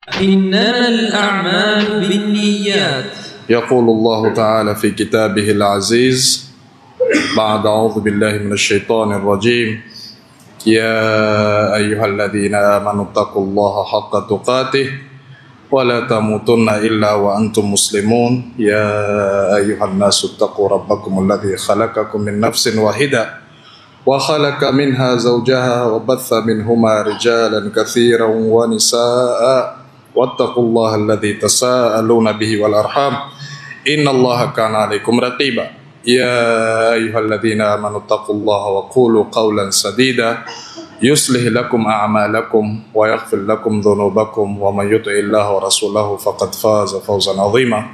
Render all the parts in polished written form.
إنما الأعمال بالنيات. يقول الله تعالى في كتابه العزيز بعد أعوذ بالله من الشيطان الرجيم: يا أيها الذين آمنوا اتقوا الله حق تقاته ولا تموتن إلا وأنتم مسلمون. يا أيها الناس اتقوا ربكم الذي خلقكم من نفس واحدة وخلق منها زوجها وبث منهما رجالا كثيرا ونساء واتقوا الله الذي تساءلون به والأرحام إن الله كان عليكم رقيبا. يا أيها الذين آمنوا اتقوا الله وقولوا قولا سديدا يصلح لكم أعمالكم ويغفر لكم ذنوبكم ومن يطع الله ورسوله فقد فاز فوزا عظيما.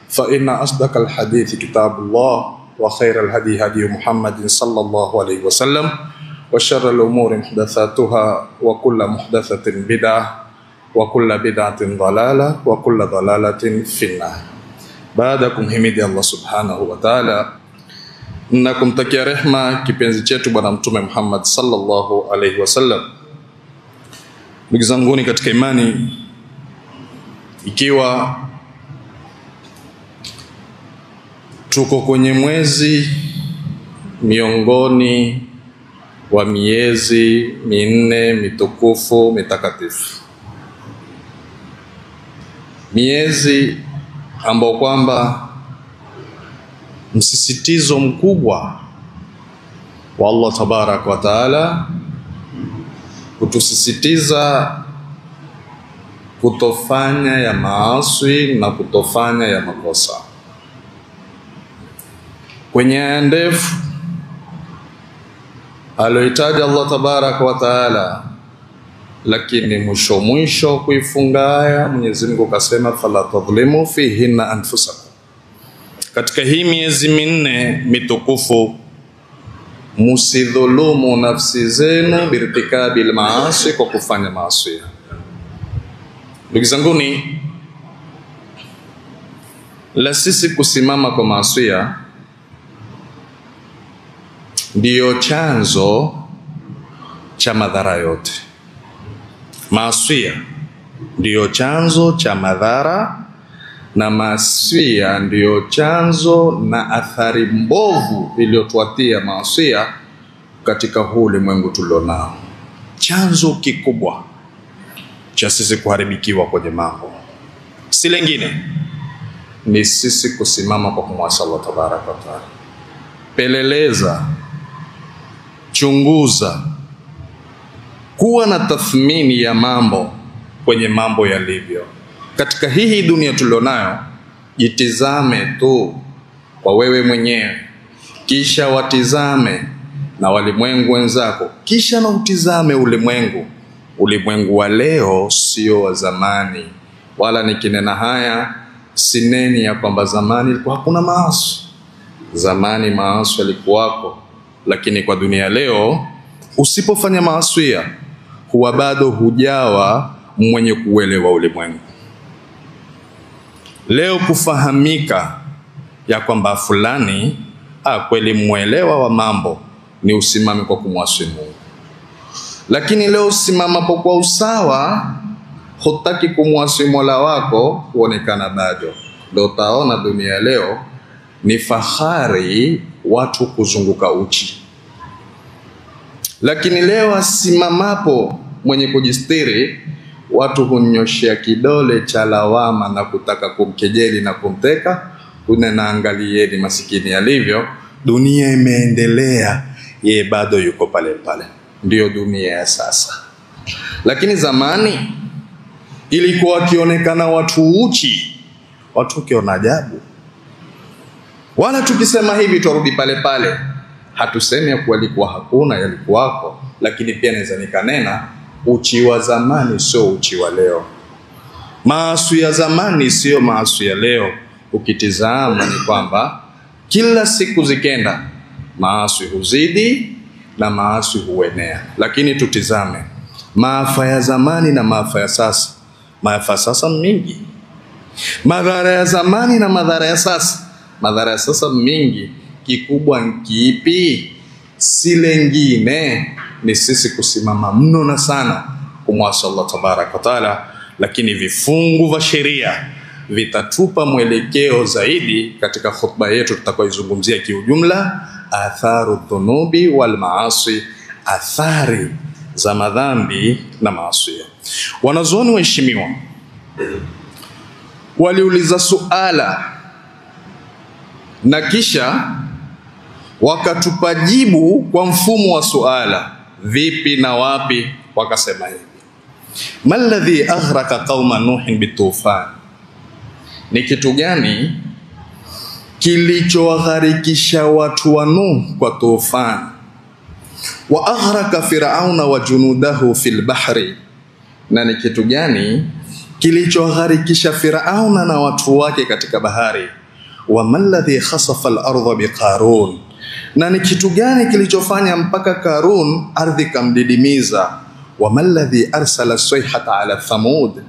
فإن أصدق الحديث كتاب الله وخير الهدي هدي محمد صلى الله عليه وسلم وشر الأمور محدثاتها وكل محدثة بدعة وكل بدعة ضلالة وكل ضلالة في النار. Baada kumhimidi Allah subhanahu wa ta'ala na kumtakia rehma kipenzi chetu bwana mtume Muhammad sallallahu alaihi wasallam, ndugu zanguni katika imani, ikiwa tuko kwenye mwezi miongoni wa miezi minne mitukufu mitakatifu, miezi ambao kwamba msisitizo mkubwa wa Allah tabarak wa taala kutusisitiza kutofanya ya maasi na kutofanya ya makosa. Kwenye aya ndefu aloitaja Allah tabarak wa taala, lakini mwisho kuifunga aya Mwenyezi Mungu kasema fala tadhlimu fihinna anfusakum. Katika hii miezi minne mitukufu musidhulumu nafsi zenu birtikabil maasi, kwa kufanya maasi. Ndugu zanguni, la sisi kusimama kwa maasi ndiyo chanzo cha madhara yote. Maasi ndiyo chanzo cha madhara, na maasi ndiyo chanzo na athari mbovu iliyotuatia maasi katika huu ulimwengu tulionao. Chanzo kikubwa cha sisi kuharibikiwa kwenye mambo si lingine, ni sisi kusimama kwa kumwasi Allah tabaraka wa taala. Peleleza, chunguza, kuwa na tathmini ya mambo kwenye mambo yalivyo katika hii dunia tulionayo. Jitizame tu kwa wewe mwenyewe, kisha watizame na walimwengu wenzako, kisha na utizame ulimwengu. Ulimwengu wa leo sio wa zamani, wala nikinena haya sineni ya kwamba zamani ilikuwa hakuna maasi. Zamani maasi yalikuwako, lakini kwa dunia leo usipofanya maasi huwa bado hujawa mwenye kuelewa ulimwengu. Leo kufahamika ya kwamba fulani kweli muelewa wa mambo ni usimame kwa kumwasi Mungu. Lakini leo usimamapo kwa usawa, hutaki kumwasi Mola wako, kuonekana bado. Ndio utaona dunia leo ni fahari watu kuzunguka uchi. Lakini leo asimamapo mwenye kujistiri, watu hunyoshea kidole cha lawama na kutaka kumkejeli na kumteka. Unaangalieni masikini alivyo, dunia imeendelea, yeye bado yuko pale pale. Ndiyo dunia ya sasa. Lakini zamani ilikuwa kionekana watu uchi, watu kiona ajabu. Wala tukisema hivi turudi pale pale, hatusemi ya kuwa ilikuwa hakuna, yalikuwako. Lakini pia naweza nikanena uchi wa zamani sio uchi wa leo. Maasi ya zamani sio maasi ya leo. Ukitizama ni kwamba kila siku zikenda maasi huzidi na maasi huenea. Lakini tutizame maafa ya zamani na maafa ya sasa. Maafa sasa mingi, madhara ya zamani na madhara ya sasa. Madhara ya sasa mingi. Kikubwa kipi? Si lengine ni sisi kusimama mno na sana kumwasi Allah tabaraka wa taala lakini vifungu vya sheria vitatupa mwelekeo zaidi katika khutba yetu tutakayoizungumzia kiujumla, atharu dhunubi wal maasi, athari za madhambi na maasi. Wanazuoni waheshimiwa waliuliza suala na kisha wakatupa jibu kwa mfumo wa suala, vipi na wapi. Wakasema hivi: maladhi aghraka qauma nuhin bitufan, ni kitu gani kilichowagharikisha watu wa Nuh kwa tufan? Wa aghraka fir'auna wa junudahu fil bahri, na ni kitu gani kilichowagharikisha Firauna na watu wake katika bahari? Wa maladhi khasafa al-ardha biqarun, na ni kitu gani kilichofanya mpaka Karun ardhi kamdidimiza? Wa maladhi arsala sayhata ala Thamud,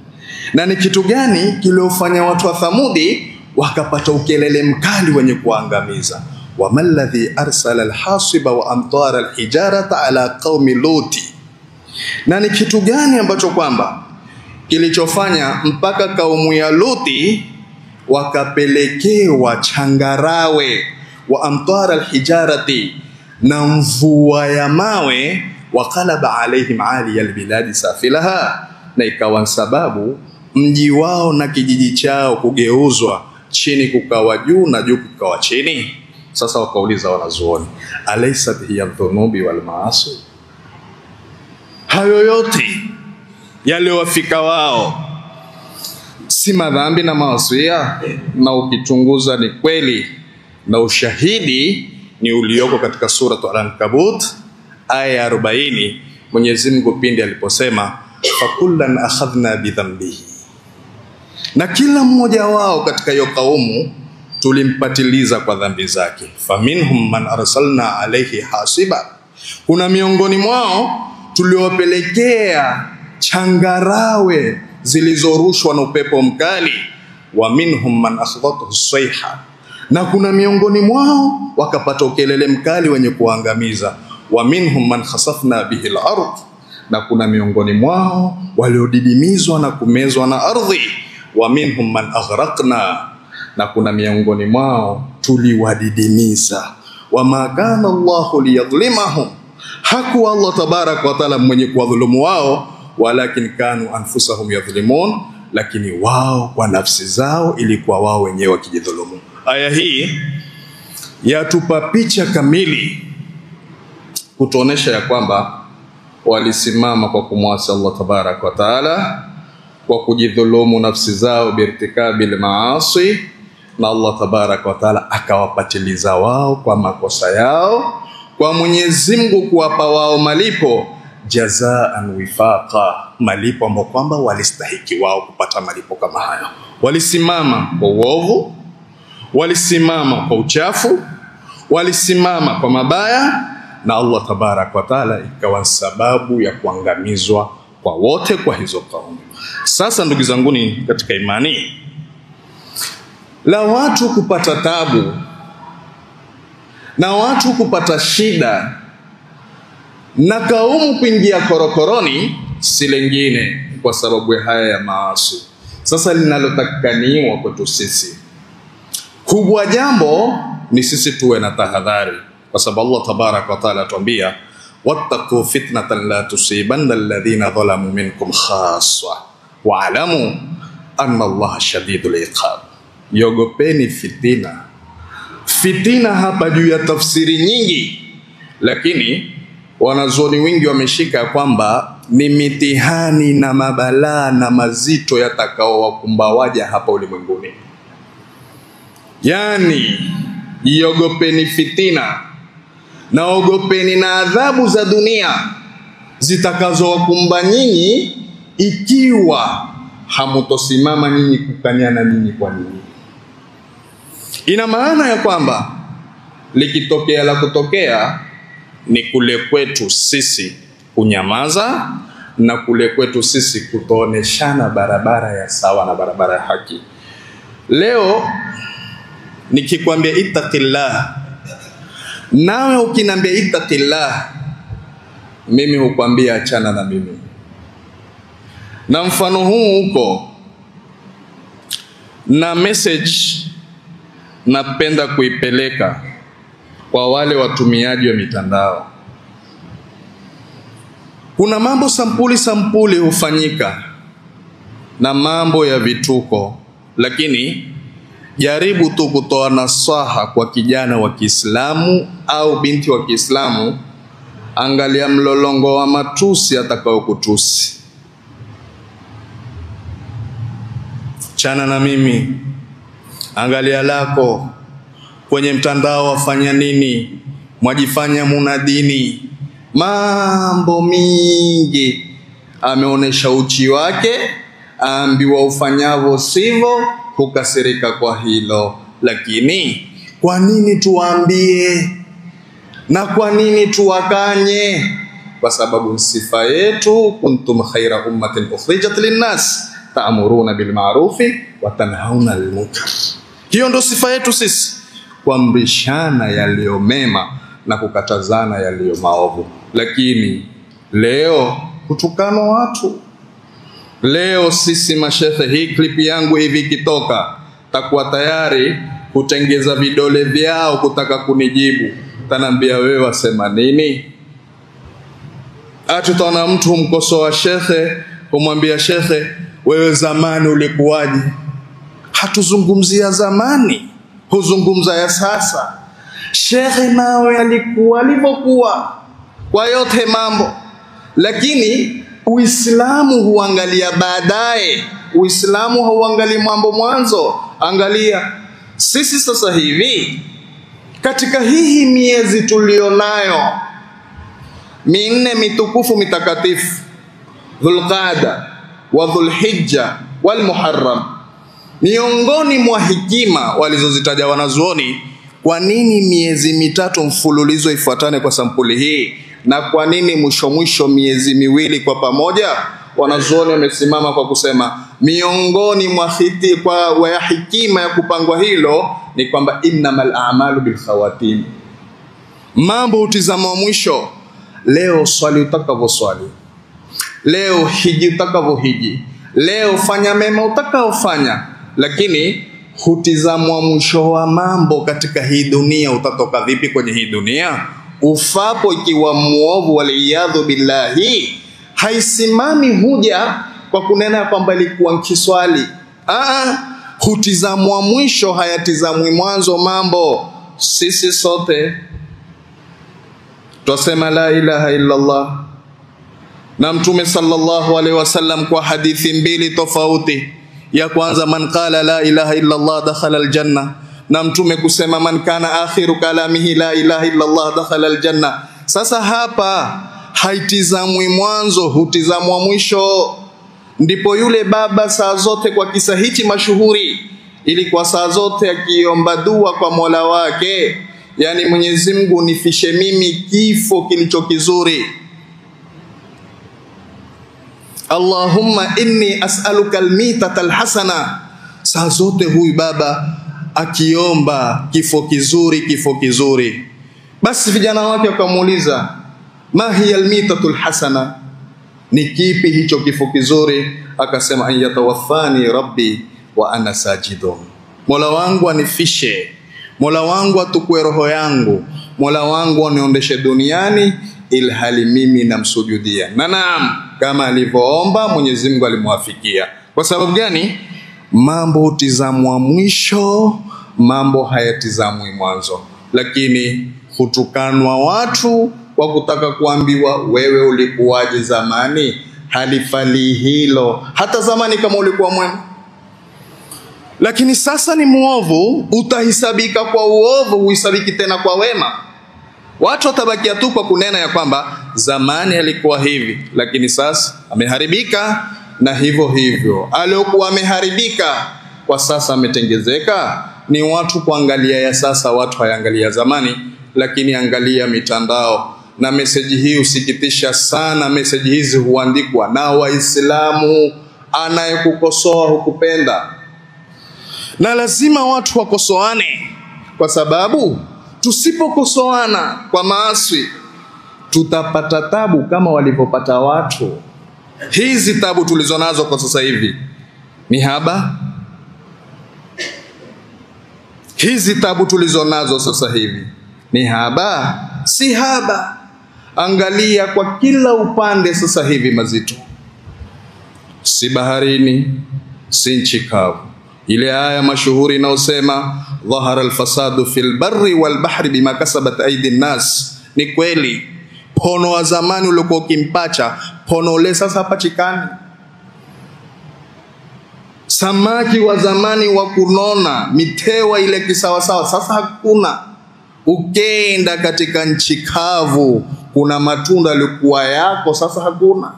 na ni kitu gani kiliofanya watu wa Thamudi wakapata ukelele mkali wenye kuangamiza? Wa maladhi arsala alhasiba wa amtara alhijarata ala qaumi Luti, na ni kitu gani ambacho kwamba kilichofanya mpaka kaumu ya Luti wakapelekewa changarawe, wa amtara alhijarati, na mvua ya mawe, wa qalaba alaihim ali albiladi safilaha, na ikawa sababu mji wao na kijiji chao kugeuzwa, chini kukawa juu na juu kukawa chini. Sasa wakauliza wanazuoni, alaysat hiya dhunubi wal maasi, hayo yote yaliyowafika wao si madhambi na maasi? Na ukichunguza ni kweli, na ushahidi ni ulioko katika sura Al-Ankabut aya 40. Mwenyezi Mungu pindi aliposema fakullan akhadhna bidhambihi, na kila mmoja wao katika hiyo kaumu tulimpatiliza kwa dhambi zake. Faminhum man arsalna alayhi hasiba, kuna miongoni mwao tuliowapelekea changarawe zilizorushwa na upepo mkali. Wa minhum man akhadhathu sayha, na kuna miongoni mwao wakapata ukelele mkali wenye kuangamiza. Wa minhum man khasafna bihi al-ard, na kuna miongoni mwao waliodidimizwa na kumezwa na ardhi. Wa minhum man aghraqna, na kuna miongoni mwao tuliwadidimiza. Wa ma kana Allahu liyadhlimahum, hakuwa Allah tabaraka wa taala mwenye kuwadhulumu wao, walakin kanu anfusahum yadhlimun, lakini wao kwa nafsi zao ilikuwa wao wenyewe wakijidhulumu. Aya hii yatupa picha kamili kutuonesha ya kwamba walisimama kwa kumwasi Allah tabaraka wa taala, kwa kujidhulumu nafsi zao birtikabil maasi, na Allah tabaraka wa taala akawapatiliza wao kwa makosa yao, kwa Mwenyezi Mungu kuwapa wao malipo jazaan wifaqa, malipo ambayo kwamba walistahiki wao kupata malipo kama hayo. Walisimama kwa uovu, walisimama kwa uchafu, walisimama kwa mabaya, na Allah tabaraka wa taala ikawa sababu ya kuangamizwa kwa wote kwa hizo kaumu. Sasa ndugu zanguni katika imani, la watu kupata tabu na watu kupata shida na kaumu kuingia korokoroni si lingine kwa sababu haya ya maasi. Sasa linalotakaniwa kwetu sisi, kubwa jambo ni sisi tuwe na tahadhari, kwa sababu Allah tabaraka wa taala atuambia wattaqu fitnatan la tusibanna alladhina zalamu minkum khassa wa'lamu anna Allah shadidul iqab. Yogopeni fitina. Fitina hapa juu ya tafsiri nyingi, lakini wanazuoni wengi wameshika kwamba ni mitihani na mabalaa na mazito yatakao wakumba waja hapa ulimwenguni. Yani iogopeni fitina na ogopeni na adhabu za dunia zitakazo wakumba nyinyi ikiwa hamutosimama nyinyi kukanyana nyinyi kwa nyinyi. Ina maana ya kwamba likitokea la kutokea ni kule kwetu sisi kunyamaza, na kule kwetu sisi kutooneshana barabara ya sawa na barabara ya haki. Leo nikikwambia ittaqillah, nawe ukiniambia ittaqillah, mimi hukwambia achana na mimi. Na mfano huu uko na message napenda kuipeleka kwa wale watumiaji wa mitandao. Kuna mambo sampuli hufanyika na mambo ya vituko, lakini jaribu tu kutoa nasaha kwa kijana wa Kiislamu au binti wa Kiislamu. Angalia mlolongo wa matusi atakao kutusi. Chana na mimi, angalia lako kwenye mtandao wafanya nini, mwajifanya munadini, mambo mingi. Ameonesha uchi wake, aambiwa ufanyavo sivyo, hukasirika kwa hilo. Lakini kwa nini tuambie na kwa nini tuwakanye? Kwa sababu sifa yetu, kuntum khaira ummatin ukhrijat linnas ta'muruna bil ma'rufi wa tanhauna 'anil munkar. Hiyo ndo sifa yetu sisi, kuamrishana yaliyo mema na kukatazana yaliyo maovu. Lakini leo kutukana watu. Leo sisi mashehe, hii clip yangu hivi kitoka, takuwa tayari kutengeza vidole vyao kutaka kunijibu. Tanambia wewe wasema nini? Tutaona mtu mkosoa shekhe, kumwambia shekhe, wewe zamani ulikuwaje? Hatuzungumzia zamani, huzungumza ya sasa. Shekhe nawe alikuwa alivyokuwa kwa yote mambo. Lakini Uislamu huangalia baadaye. Uislamu hauangalii mambo mwanzo. Angalia sisi sasa hivi katika hii miezi tulionayo minne mitukufu mitakatifu, Dhulqaada wa Dhulhijja wal Muharram, miongoni mwa hikima walizozitaja wanazuoni, kwa nini miezi mitatu mfululizo ifuatane kwa sampuli hii na kwa nini mwisho miezi miwili kwa pamoja? Wanazuoni wamesimama kwa kusema miongoni mwa hikima ya kupangwa hilo ni kwamba innamal a'malu bil khawatim, mambo utizama mwisho. Leo swali utakavoswali, leo hiji utakavohiji, leo fanya mema utakaofanya, lakini hutizamwa mwisho wa mambo katika hii dunia. Utatoka vipi kwenye hii dunia? Ufapo ikiwa muovu, waliyadhu billahi, haisimami huja kwa kunena kwamba ilikuwa nkiswali. Hutizamwa mwisho, hayatizamwi mwanzo mambo. Sisi sote twasema la ilaha illa Allah, na Mtume sallallahu alaihi wasallam kwa hadithi mbili tofauti, ya kwanza man qala la ilaha illa Allah dakhala aljanna, na Mtume kusema man kana akhiru kalamihi la ilaha illa Allah dakhala aljanna. Sasa hapa haitizamwi mwanzo, hutizamwa mwisho. Ndipo yule baba saa zote kwa kisa hichi mashuhuri, ili kwa saa zote akiomba dua kwa Mola wake, yani Mwenyezi Mungu nifishe mimi kifo kilicho kizuri, Allahumma inni as'aluka almitata alhasana. Saa zote huyu baba akiomba kifo kizuri, kifo kizuri. Basi vijana wake wakamuuliza, ma hiya almitatu alhasana, ni kipi hicho kifo kizuri? Akasema ayatawaffani rabbi wa ana sajidun, Mola wangu anifishe, Mola wangu atukue roho yangu, Mola wangu aniondeshe duniani ilhali mimi namsujudia. Na naam, kama alivyoomba Mwenyezi Mungu alimwafikia. Kwa sababu gani? Mambo hutizamwa mwisho, mambo hayatizamwi mwanzo. Lakini hutukanwa watu kwa kutaka kuambiwa wewe ulikuwaje zamani. Halifali hilo. Hata zamani kama ulikuwa mwema, lakini sasa ni muovu, utahisabika kwa uovu, huhisabiki tena kwa wema. Watu watabakia tu kwa kunena ya kwamba zamani alikuwa hivi, lakini sasa ameharibika. Na hivyo hivyo aliokuwa ameharibika kwa sasa ametengezeka. Ni watu kuangalia ya sasa, watu hayangalia zamani. Lakini angalia mitandao, na meseji hii usikitisha sana. Meseji hizi huandikwa na Waislamu. Anayekukosoa hukupenda, na lazima watu wakosoane, kwa sababu tusipokosoana kwa maasi tutapata tabu kama walivyopata watu. Hizi tabu tulizonazo kwa sasa hivi ni haba? Hizi tabu tulizonazo sasa hivi ni haba? Si haba. Angalia kwa kila upande sasa hivi mazito. Si baharini, si nchi kavu. Ile aya mashuhuri inayosema dhahara alfasadu fil barri wal bahri bima kasabat aidi nas. Ni kweli. Pono wa zamani uliokuwa ukimpacha, pono ule sasa hapachikani. Samaki wa zamani wa kunona, mitewa ile kisawasawa, sasa hakuna. Ukenda katika nchi kavu, kuna matunda yalikuwa yako, sasa hakuna.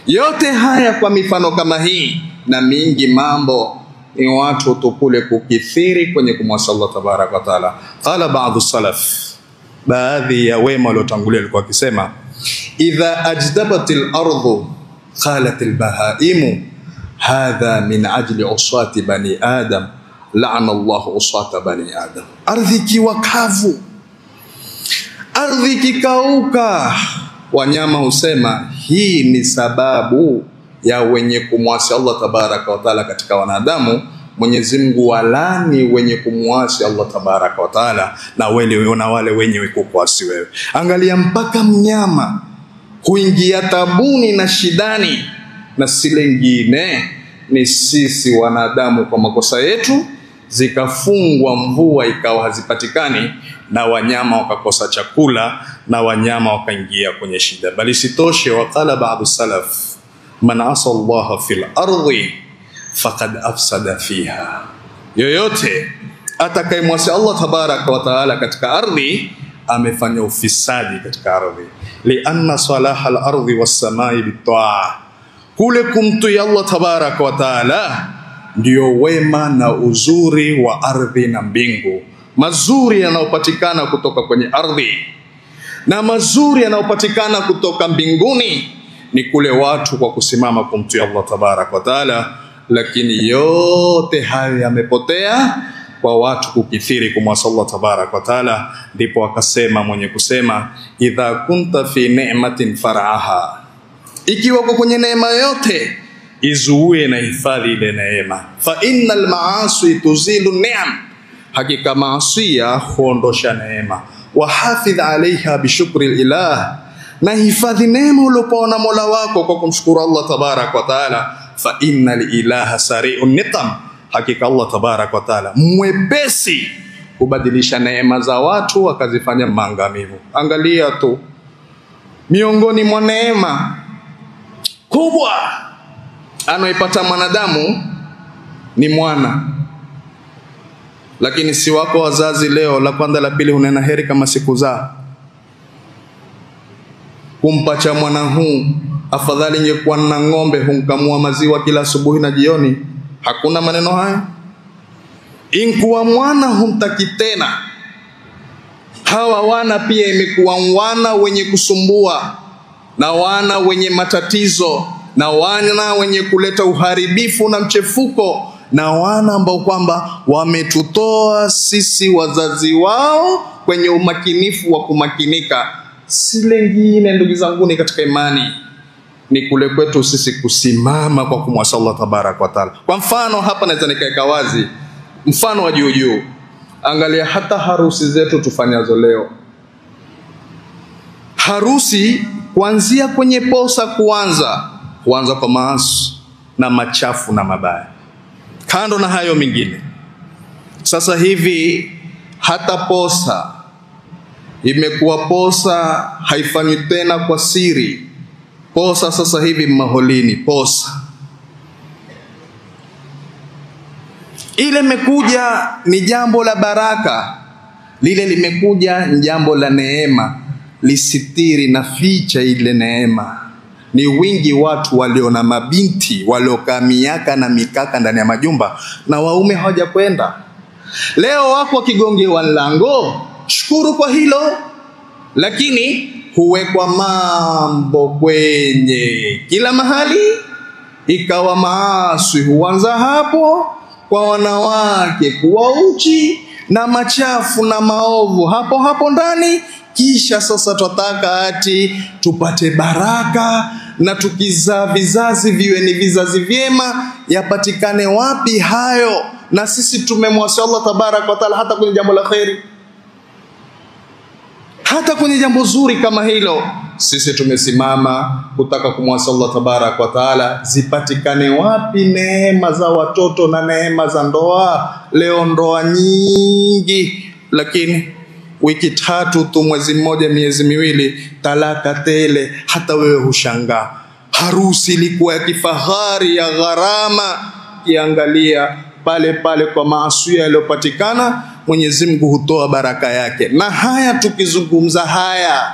Yote haya kwa mifano kama hii na mingi mambo ni watu tukule kukithiri kwenye kumwasi Allah tabaraka wa taala. Qala ba'dhu salaf, baadhi ya wema waliotangulia walikuwa wakisema, idha ajdabatil ardu qalatil bahaimu hadha min ajli uswati bani adam la'ana Allah uswata bani adam. Ardhi kiwa kavu, ardhi kikauka, wanyama husema hii ni sababu ya wenye kumwasi Allah tabaraka wa taala katika wanadamu. Mwenyezi Mungu walani wenye kumwasi Allah tabaraka wa taala na wale wenye kukuasi wewe. Angalia mpaka mnyama huingia tabuni na shidani, na si lingine ni sisi wanadamu kwa makosa yetu zikafungwa mvua ikawa hazipatikani, na wanyama wakakosa chakula, na wanyama wakaingia kwenye shida. Bali sitoshe, waqala ba'du salaf, man asa Allah fil ardi faqad afsada fiha. Yoyote atakayemwasi Allah tabaraka wa taala katika ardhi amefanya ufisadi katika ardhi. Lianna salaha al-ardi was-samai bit-ta'a, kule kumtii Allah tabaraka wa taala ndio wema na uzuri wa ardhi na mbingu. Mazuri yanayopatikana kutoka kwenye ardhi na mazuri yanayopatikana kutoka mbinguni ni kule watu kwa kusimama kumtii Allah tabaraka wa taala. Lakini yote hayo yamepotea kwa watu kukithiri kumwasi Allah tabaraka wa taala. Ndipo akasema mwenye kusema, idha kunta fi ni'matin far'aha, ikiwa uko kwenye neema yote izuue na hifadhi ile neema. Fa innal ma'asi tuzilu ni'am, hakika maasiya huondosha neema. Wa hafidh alaiha bi shukri ilah, na hifadhi neema uliyopewa na Mola wako kwa kumshukuru Allah tabaraka wa taala. Fa innal ilaha sari'un niqam, hakika Allah tabaraka wa taala mwepesi kubadilisha neema za watu wakazifanya maangamivu. Angalia tu, miongoni mwa neema kubwa anaipata mwanadamu ni mwana. Lakini si wako wazazi leo, la kwanza la pili hunena heri kama sikuzaa. Kumpacha mwana huu, afadhali ingekuwa na ng'ombe humkamua maziwa kila asubuhi na jioni. Hakuna maneno haya. Inkuwa mwana humtaki tena. Hawa wana pia imekuwa wana wenye kusumbua, na wana wenye matatizo, na wana wenye kuleta uharibifu na mchefuko, na wana ambao kwamba wametutoa sisi wazazi wao kwenye umakinifu wa kumakinika. Si lengine ndugu zangu ni katika imani, ni kule kwetu sisi kusimama kwa kumwasi Allah tabaraka wa taala. Kwa mfano hapa naweza nikaeka wazi mfano wa juu juu. Angalia hata harusi zetu tufanyazo leo. Harusi kuanzia kwenye posa kuanza kwa maasi na machafu na mabaya. Kando na hayo mengine, sasa hivi hata posa imekuwa posa haifanywi tena kwa siri. Posa sasa hivi maholini, posa ile imekuja ni jambo la baraka, lile limekuja ni jambo la neema, lisitiri na ficha ile neema. Ni wingi watu walio na mabinti waliokaa miaka na mikaka ndani ya majumba na waume hawaja kwenda. Leo wako wakigongewa lango, shukuru kwa hilo, lakini huwekwa mambo kwenye kila mahali, ikawa maasi huanza hapo, kwa wanawake kuwa uchi na machafu na maovu hapo ndani. Kisha sasa tutaka ati tupate baraka na tukizaa vizazi viwe ni vizazi vyema. Yapatikane wapi hayo? Na sisi tumemwasi Allah tabarak wa taala hata kwenye jambo la khairi, hata kwenye jambo zuri kama hilo sisi tumesimama kutaka kumwasi Allah tabarak wa taala. Zipatikane wapi neema za watoto na neema za ndoa? Leo ndoa nyingi, lakini wiki 3 tu, mwezi mmoja, miezi miwili, talaka tele. Hata wewe hushangaa. Harusi ilikuwa ya kifahari, ya gharama, kiangalia pale pale kwa maasi yaliyopatikana, Mwenyezi Mungu hutoa baraka yake. Na haya tukizungumza haya,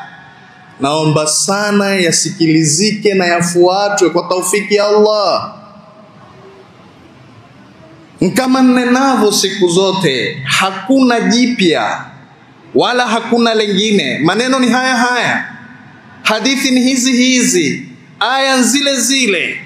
naomba sana yasikilizike na yafuatwe kwa taufiki ya Allah. Kama nenavyo siku zote, hakuna jipya wala hakuna lengine. Maneno ni haya haya, hadithi ni hizi hizi, aya zile zile,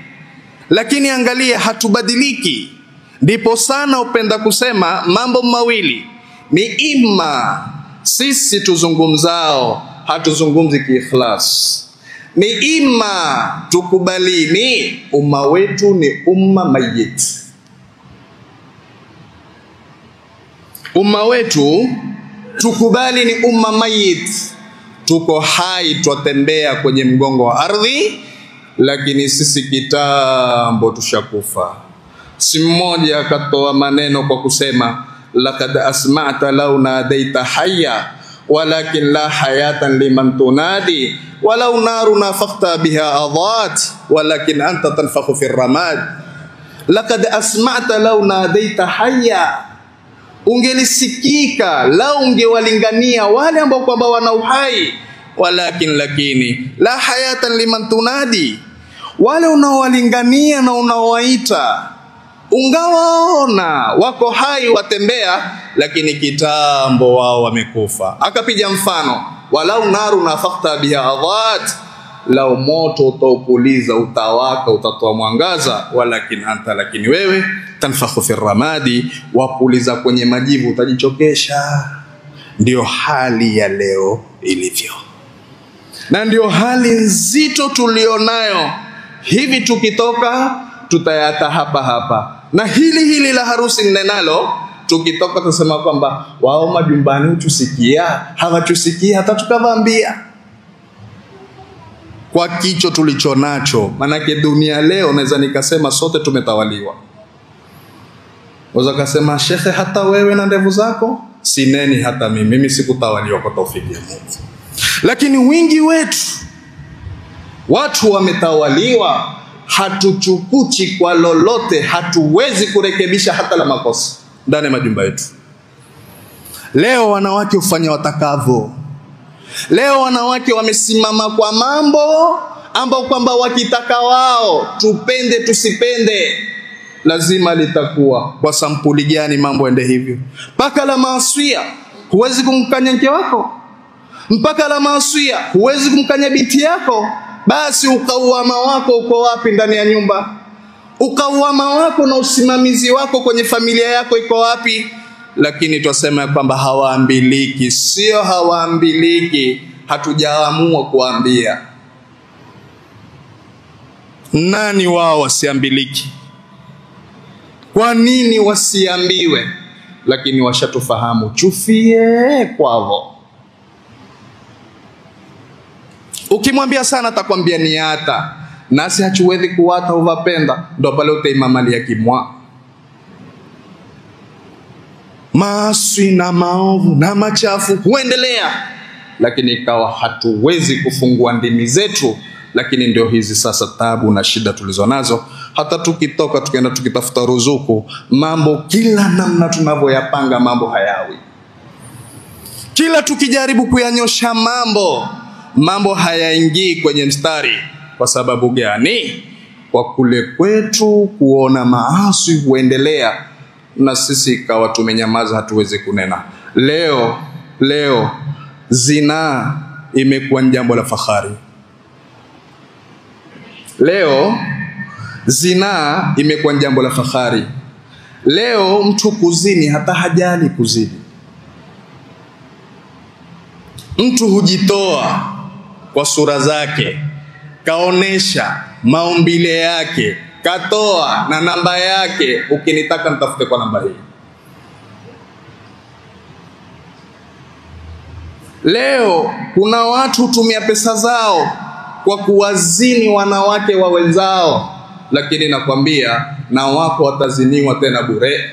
lakini angalia, hatubadiliki. Ndipo sana upenda kusema mambo mawili, ni ima sisi tuzungumzao hatuzungumzi kiikhlas, ni ima tukubalini umma wetu ni umma mayit. Umma wetu tukubali ni umma mayit, tuko hai, twatembea kwenye mgongo wa ardhi, lakini sisi kitambo tushakufa. Si mmoja akatoa maneno kwa kusema, laqad asma'ta law nadaita hayya walakin la hayatan liman tunadi walau naru nafakhta biha adat walakin anta tanfakhu fi ramad. Laqad asma'ta law nadaita hayya, ungelisikika lau ungewalingania wale ambao kwamba wana uhai, lakini la hayatan liman tunadi, wale unaowalingania na unaowaita ungawaona wako hai watembea, lakini kitambo wao wamekufa. Akapiga mfano, walau naru nafakhta biha adat, lau moto utaupuliza utawaka, utatoa mwangaza, lakini wewe tanfakhu fi ramadi, wapuliza kwenye majivu utajichokesha. Ndio hali ya leo ilivyo, na ndio hali nzito tulionayo. Hivi tukitoka tutayata hapa hapa, na hili la harusi nenalo, tukitoka tusema kwamba wao majumbani utusikia, hawatusikia, hata tukavambia kwa kicho tulichonacho. Manake dunia leo naweza nikasema sote tumetawaliwa. Waweza kusema shekhe, hata wewe na ndevu zako? Sineni hata mimi sikutawaliwa kwa taufiki ya Mungu. Lakini wingi wetu watu wametawaliwa, hatuchukuchi kwa lolote, hatuwezi kurekebisha hata la makosa ndani ya majumba yetu. Leo wanawake hufanya watakavyo. Leo wanawake wamesimama kwa mambo ambao kwamba wakitaka wao, tupende tusipende, lazima litakuwa kwa sampuli gani mambo ende hivyo. Mpaka la maasiya huwezi kumkanya mke wako, mpaka la maasiya huwezi kumkanya binti yako. Basi ukauama wako uko wapi ndani ya nyumba? Ukauama wako na usimamizi wako kwenye familia yako iko wapi? Lakini twasema kwamba hawaambiliki. Sio hawaambiliki, hatujaamua kuambia. Nani wao wasiambiliki? Kwa nini wasiambiwe? Lakini washatufahamu, chufie kwao. Ukimwambia sana atakwambia ni hata, nasi hachuwezi kuwata uvapenda, ndo pale utaimamali ya kimwa. Maasi na maovu na machafu huendelea, lakini ikawa hatuwezi kufungua ndimi zetu. Lakini ndio hizi sasa tabu na shida tulizonazo. Hata tukitoka tukienda tukitafuta ruzuku, mambo kila namna tunavyoyapanga mambo hayawi. Kila tukijaribu kuyanyosha mambo hayaingii kwenye mstari. Kwa sababu gani? Kwa kule kwetu kuona maasi huendelea, na sisi ikawa tumenyamaza, hatuwezi kunena. Leo zina imekuwa jambo la fahari. Leo zina imekuwa jambo la fahari. Leo mtu kuzini hata hajali kuzini. Mtu hujitoa kwa sura zake, kaonesha maumbile yake, katoa na namba yake, ukinitaka nitafute kwa namba hii. Leo kuna watu hutumia pesa zao kwa kuwazini wanawake wa wenzao, lakini nakwambia na wako wataziniwa tena bure.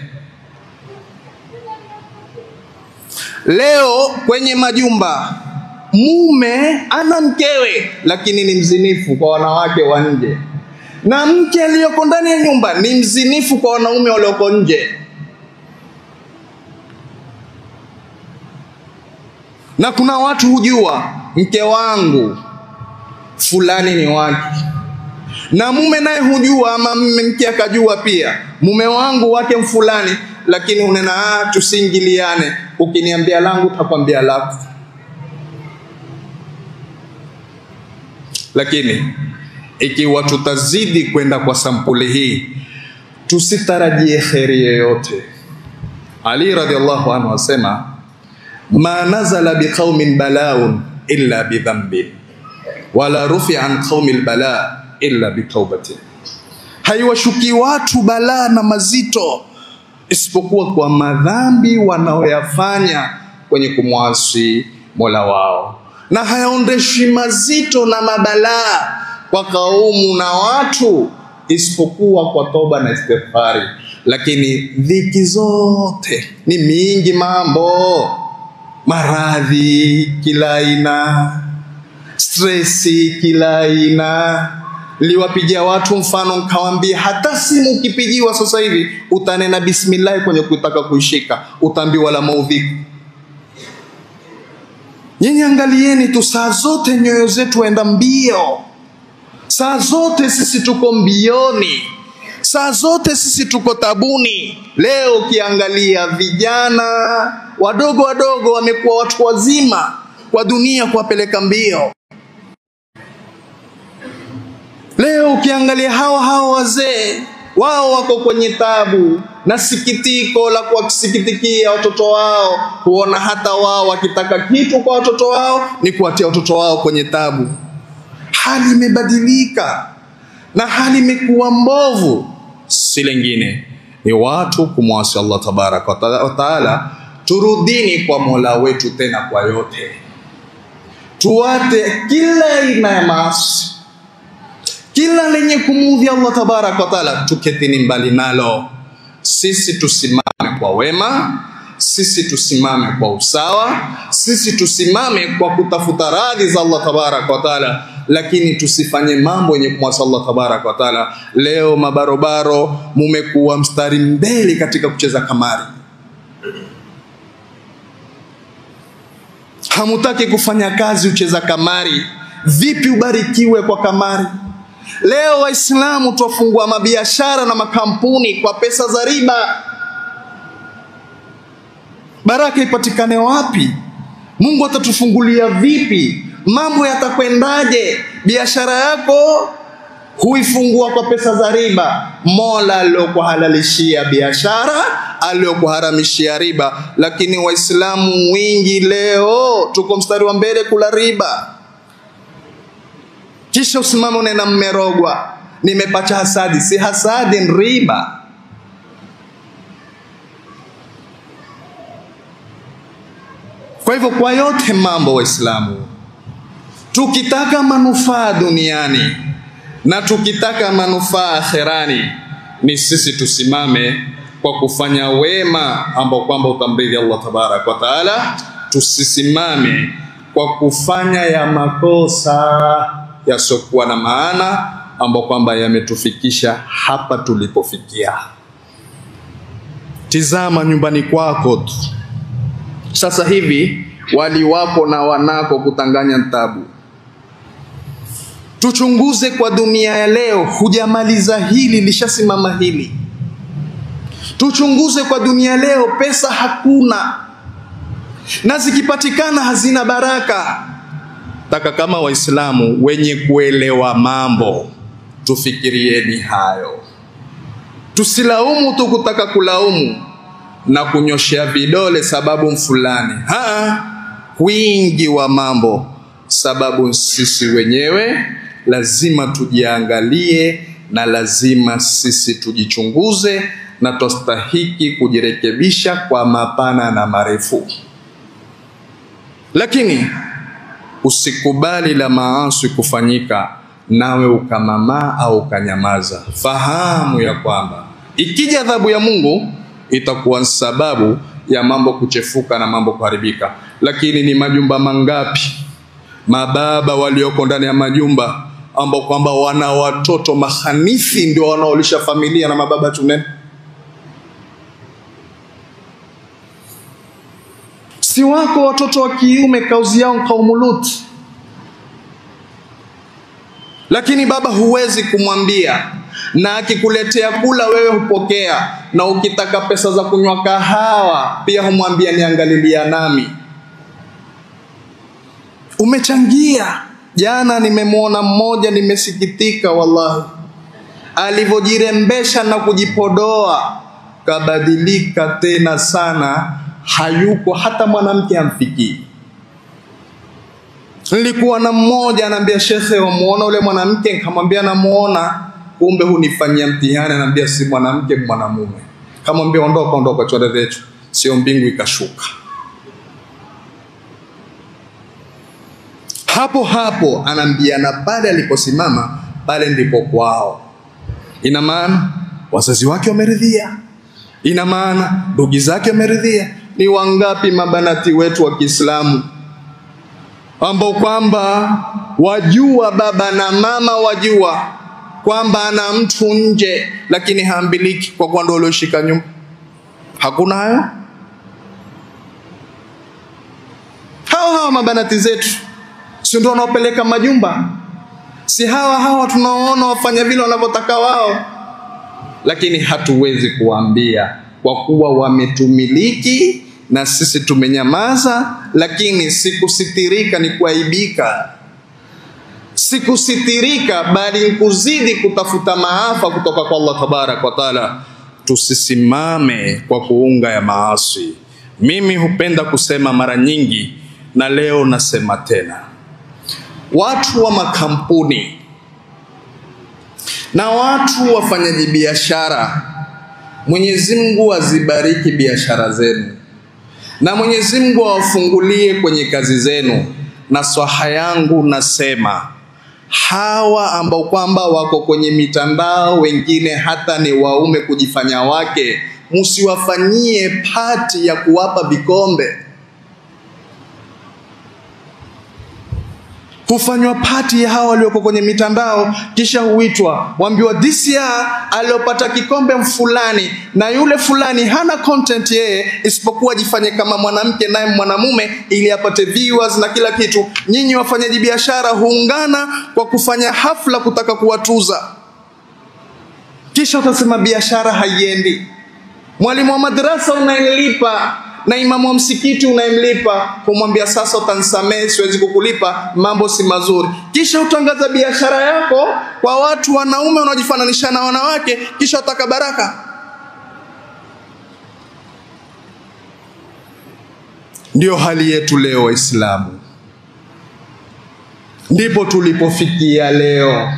Leo kwenye majumba mume ana mkewe lakini ni mzinifu kwa wanawake wa nje, na mke aliyoko ndani ya nyumba ni mzinifu kwa wanaume walioko nje. Na kuna watu hujua mke wangu fulani ni wake, na mume naye hujua, ama mke akajua pia mume wangu wake mfulani, lakini unena tusiingiliane, ukiniambia langu takwambia lako. Lakini ikiwa tutazidi kwenda kwa sampuli hii, tusitarajie kheri yoyote. Ali radhiallahu anhu asema, ma nazala biqaumin bala'un illa bidhanbin wala rufi an qaumil bala illa bitawbatin. Haiwashuki watu balaa na mazito isipokuwa kwa madhambi wanaoyafanya kwenye kumwasi Mola wao, na hayaondeshi mazito na mabalaa kwa kaumu na watu isipokuwa kwa toba na istighfari. Lakini dhiki zote ni mingi, mambo maradhi kila aina, stressi kila aina. Liwapigia watu mfano nikawaambia, hata simu ukipigiwa sasa hivi utanena bismillah kwenye kutaka kuishika, utaambiwa la maudhi. Nyinyi angalieni tu, saa zote nyoyo zetu waenda mbio, saa zote sisi tuko mbioni, saa zote sisi tuko tabuni. Leo ukiangalia vijana wadogo wadogo wamekuwa watu wazima kwa dunia kuwapeleka mbio. Leo ukiangalia hawa wazee, wao wako kwenye tabu na sikitiko la kuwasikitikia watoto wao, kuona hata wao wakitaka kitu kwa watoto wao ni kuatia watoto wao kwenye tabu. Hali imebadilika na hali imekuwa mbovu, si lingine ni watu kumwasi Allah tabaraka wa taala. Turudini kwa Mola wetu tena kwa yote, tuwate kila aina ya maasi, kila lenye kumuudhi Allah tabaraka wa taala tuketini mbali nalo. Sisi tusimame kwa wema, sisi tusimame kwa usawa, sisi tusimame kwa kutafuta radhi za Allah tabaraka wa taala, lakini tusifanye mambo yenye kumwasi Allah tabaraka wa taala. Leo mabarobaro mumekuwa mstari mbele katika kucheza kamari. Hamutaki kufanya kazi, ucheza kamari. Vipi ubarikiwe kwa kamari? Leo Waislamu tuwafungua mabiashara na makampuni kwa pesa za riba. Baraka ipatikane wapi? Mungu atatufungulia vipi? Mambo yatakwendaje? Biashara yako huifungua kwa pesa za riba. Mola aliyokuhalalishia biashara, aliyokuharamishia riba. Lakini Waislamu wingi leo tuko mstari wa mbele kula riba. Kisha usimame unena mmerogwa, nimepacha hasadi. Si hasadi, ni riba. Kwa hivyo kwa yote mambo Waislamu, tukitaka manufaa duniani na tukitaka manufaa akhirani, ni sisi tusimame kwa kufanya wema ambao kwamba utamridhi Allah tabaraka wa taala. Tusisimame kwa kufanya ya makosa yasiokuwa na maana ambao kwamba yametufikisha hapa tulipofikia. Tizama nyumbani kwako tu sasa hivi, wali wako na wanako kutanganya ntabu. Tuchunguze kwa dunia ya leo, hujamaliza hili lishasimama hili. Tuchunguze kwa dunia leo, pesa hakuna, na zikipatikana hazina baraka. Taka kama Waislamu wenye kuelewa mambo, tufikirieni hayo. Tusilaumu tu kutaka kulaumu na kunyoshea vidole sababu fulani. Wingi wa mambo sababu sisi wenyewe lazima tujiangalie na lazima sisi tujichunguze na tustahiki kujirekebisha kwa mapana na marefu. Lakini usikubali la maasi kufanyika nawe ukamamaa au ukanyamaza. Fahamu ya kwamba ikija adhabu ya Mungu itakuwa sababu ya mambo kuchefuka na mambo kuharibika. Lakini ni majumba mangapi mababa walioko ndani ya majumba ambao kwamba wana watoto mahanithi ndio wanaolisha familia na mababa tunene? Si wako watoto wa kiume kauzi yao kaumu Lut, lakini baba huwezi kumwambia, na akikuletea kula wewe hupokea, na ukitaka pesa za kunywa kahawa pia humwambia niangalilia nami. Umechangia. Jana nimemwona mmoja, nimesikitika wallahi, alivyojirembesha na kujipodoa kabadilika tena sana, hayuko hata mwanamke amfikii. Nilikuwa na mmoja anambia, shekhe wamuona ule mwanamke? Nikamwambia namuona. Kumbe hunifanyia mtihani, anambia si mwanamke mwanamume. Kamwambia ondoka chwada zetu, sio mbingu ikashuka. Hapo anambia na pale aliposimama pale ndipo kwao. Ina maana wazazi wake wameridhia, ina maana ndugu zake wameridhia. Ni wangapi mabanati wetu wa Kiislamu ambao kwamba wajua baba na mama wajua kwamba ana mtu nje, lakini haambiliki kwa kuwa ndio alioshika nyumba? Hakuna hayo? Hawa mabanati zetu si ndio wanaopeleka majumba? Si hawa tunaoona wafanya vile wanavyotaka wao? Lakini hatuwezi kuambia kwa kuwa wametumiliki na sisi tumenyamaza. Lakini sikusitirika ni kuaibika, sikusitirika bali kuzidi kutafuta maafa kutoka kwa Allah tabarak wa taala. Tusisimame kwa kuunga ya maasi. Mimi hupenda kusema mara nyingi na leo nasema tena, watu wa makampuni na watu wafanyaji biashara, Mwenyezi Mungu azibariki biashara zenu na Mwenyezi Mungu awafungulie kwenye kazi zenu. Na swaha yangu nasema, hawa ambao kwamba wako kwenye mitandao, wengine hata ni waume kujifanya wake, msiwafanyie pati ya kuwapa vikombe. Hufanywa pati ya hawa walioko kwenye mitandao, kisha huitwa waambiwa this year aliopata kikombe mfulani, na yule fulani hana content yeye isipokuwa jifanye kama mwanamke naye mwanamume ili apate viewers na kila kitu. Nyinyi wafanyaji biashara huungana kwa kufanya hafla kutaka kuwatuza, kisha utasema biashara haiendi. Mwalimu wa madrasa unayemlipa na imamu wa msikiti unayemlipa, kumwambia sasa utanisamehe siwezi kukulipa, mambo si mazuri. Kisha utangaza biashara yako kwa watu wanaume wanaojifananisha na wanawake, kisha utaka baraka. Ndio hali yetu leo Waislamu, ndipo tulipofikia leo.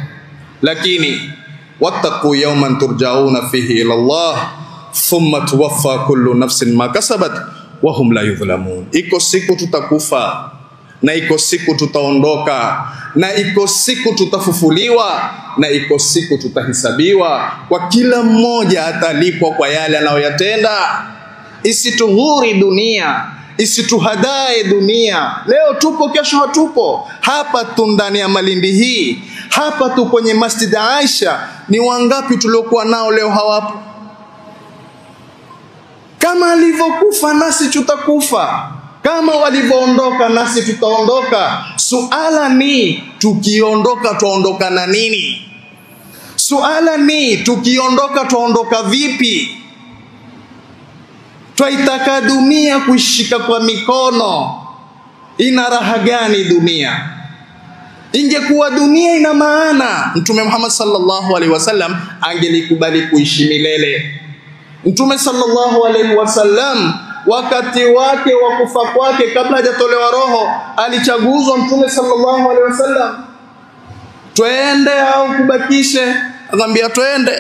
Lakini wattaqu yawman turjauna fihi ila Allah thumma tuwaffa kullu nafsin ma kasabat wa hum la yudhlamun. Iko siku tutakufa, na iko siku tutaondoka, na iko siku tutafufuliwa, na iko siku tutahisabiwa. Kwa kila mmoja atalipwa kwa yale anayoyatenda. Isitughuri dunia, isituhadae dunia. Leo tupo, kesho hatupo. Hapa tu ndani ya Malindi hii, hapa tu kwenye Masjid Aisha, ni wangapi tuliokuwa nao leo hawapo? Kama alivyokufa nasi tutakufa, kama walivyoondoka nasi tutaondoka. Suala ni tukiondoka tuondoka na nini? Suala ni tukiondoka tuondoka vipi? Twaitaka dunia kuishika kwa mikono. Ina raha gani dunia? Ingekuwa dunia ina maana, Mtume Muhammad sallallahu alaihi wasallam angelikubali kuishi milele. Mtume sallallahu alaihi wasallam wakati wake wa kufa kwake, kabla hajatolewa roho, alichaguzwa Mtume sallallahu alaihi wasallam. twende au kubakishe? Akamwambia twende.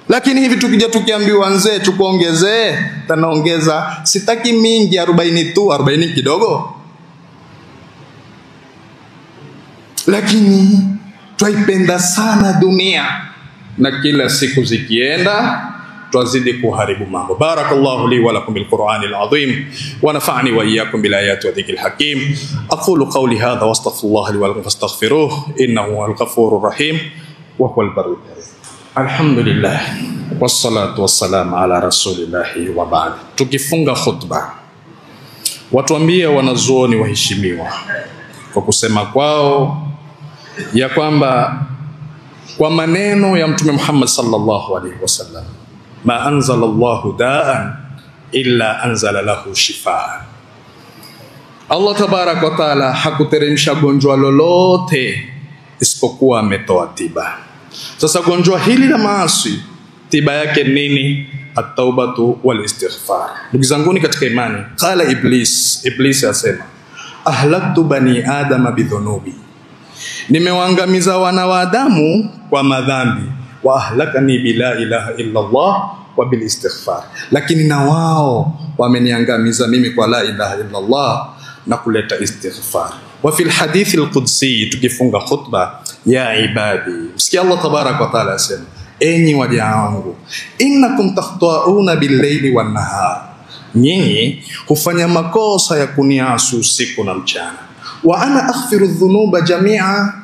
Lakini hivi tukija tukiambiwa nzee tukuongezee, tanaongeza sitaki mingi 40 tu, 40 kidogo. Lakini twaipenda sana dunia, na kila siku zikienda twazidi kuharibu mambo. Barakallahu li wa lakum bil Qur'anil azim wa nafa'ani wa iyyakum bil ayati wa dhikril hakim. Aqulu qawli hadha wa astaghfirullah li wa lakum fastaghfiruhu innahu huwal ghafurur rahim wa huwal barrul karim. Alhamdulillah wassalatu wassalamu ala rasulillah wa ba'd. Tukifunga khutba, watuambie wanazuoni waheshimiwa kwa kusema kwao ya kwamba kwa maneno ya Mtume Muhammad sallallahu alaihi wasallam, ma anzala Allahu da'an illa anzala lahu shifaa. Allah tabarak wa taala hakuteremsha gonjwa lolote isipokuwa ametoa tiba. Sasa gonjwa hili la maasi, tiba yake nini? At-taubatu wal istighfar. Ndugu zangu katika imani, qala Iblis asema, ahlaktu bani adama bidhunubi, nimewaangamiza wana wa Adamu kwa madhambi, wa ahlakani bila ilaha illa Allah wa bil istighfar, lakini na wao wameniangamiza mimi kwa la ilaha illa Allah na kuleta istighfar. Wa fil hadithi al-qudsi, tukifunga khutba, ya ibadi, msikia Allah tabarak wa taala asema, enyi waja wangu, innakum takhtauna bil-layli wan-nahar, nyinyi hufanya makosa ya kuniasi usiku na mchana. Wa ana aghfiru dhunuba jami'a,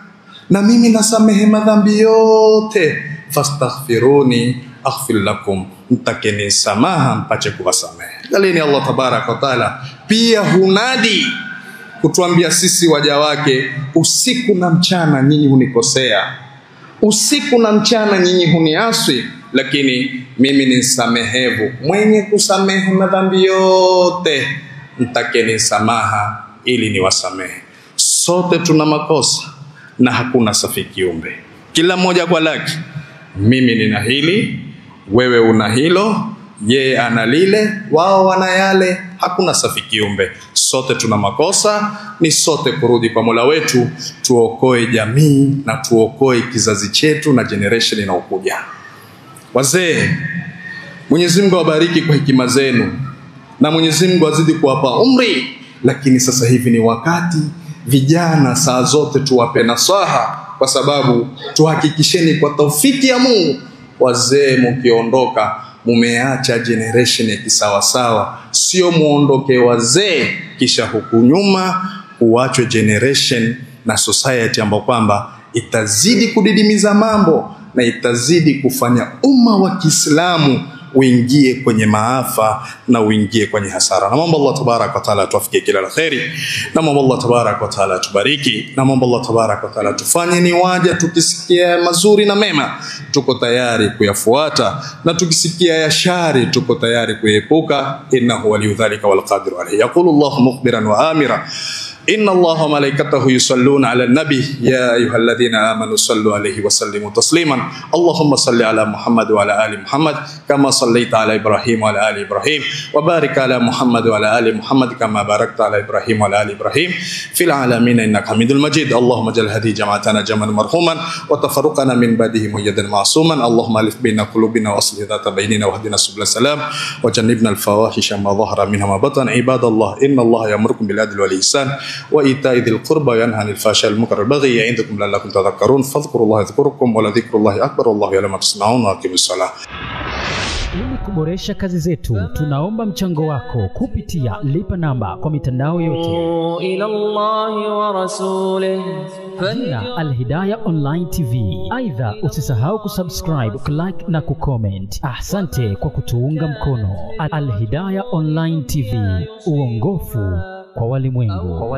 na mimi nasamehe madhambi yote. Fastaghfiruni aghfir lakum, mtakeni samaha mpache kuwasamehe. Galini Allah tabarak wa taala pia hunadi kutuambia sisi waja wake, usiku na mchana nyinyi hunikosea, usiku na mchana nyinyi huniasi, lakini mimi ni msamehevu, mwenye kusamehe madhambi yote, mtakeni samaha ili niwasamehe. Sote tuna makosa na hakuna safi kiumbe, kila mmoja kwa lake. Mimi nina hili, wewe una hilo, yeye ana lile, wao wana yale, hakuna safi kiumbe. Sote tuna makosa, ni sote kurudi kwa Mola wetu, tuokoe jamii na tuokoe kizazi chetu na generation inayokuja. Wazee, Mwenyezi Mungu awabariki kwa hekima zenu, na Mwenyezi Mungu azidi kuwapa umri. Lakini sasa hivi ni wakati vijana saa zote tuwape nasaha, kwa sababu tuhakikisheni kwa taufiki ya Mungu, wazee mkiondoka mumeacha generation ya kisawasawa, sio muondoke wazee kisha huku nyuma uachwe generation na society ambayo kwamba itazidi kudidimiza mambo na itazidi kufanya umma wa Kiislamu uingie kwenye maafa na uingie kwenye hasara. Na mambo Allah tabarak wa taala tuafikie kila la kheri, na mambo Allah tabarak wa taala tubariki, na mambo Allah tabarak wa taala tufanye ni waja tukisikia mazuri na mema tuko tayari kuyafuata, na tukisikia ya shari tuko tayari kuepuka. Innahu waliyudhalika wal qadiru alayhi. Yaqulu Allah mukhbiran wa amira, إن الله وملائكته يصلون على النبي يا أيها الذين آمنوا صلوا عليه وسلموا تسليما. اللهم صل على محمد وعلى آل محمد كما صليت على إبراهيم وعلى آل إبراهيم، وبارك على محمد وعلى آل محمد كما باركت على إبراهيم وعلى آل إبراهيم في العالمين إنك حميد المجيد. اللهم اجعل هذه جماعتنا جمعا مرحوما وتفرقنا من بعده مؤيدا معصوما. اللهم ألف بين قلوبنا وأصلح ذات بيننا واهدنا سبل السلام وجنبنا الفواحش ما ظهر منها ما بطن. عباد الله، إن الله يأمركم بالعدل والإحسان وإيتاء ذي القربى وينهى عن الفحشاء والمنكر والبغي يعظكم لعلكم تذكرون. فاذكروا الله يذكركم ولذكر الله أكبر والله يعلم ما تصنعون. وأقيموا الصلاة. Ili kuboresha kazi zetu, tunaomba mchango wako kupitia lipa namba kwa mitandao yote. ila Allahi wa rasulih Jina Al-Hidayah Online TV. Aidha, usisahau kusubscribe, kulike na kucomment. Asante kwa kutuunga mkono. Al-Hidayah Online TV, uongofu kwa walimwengu.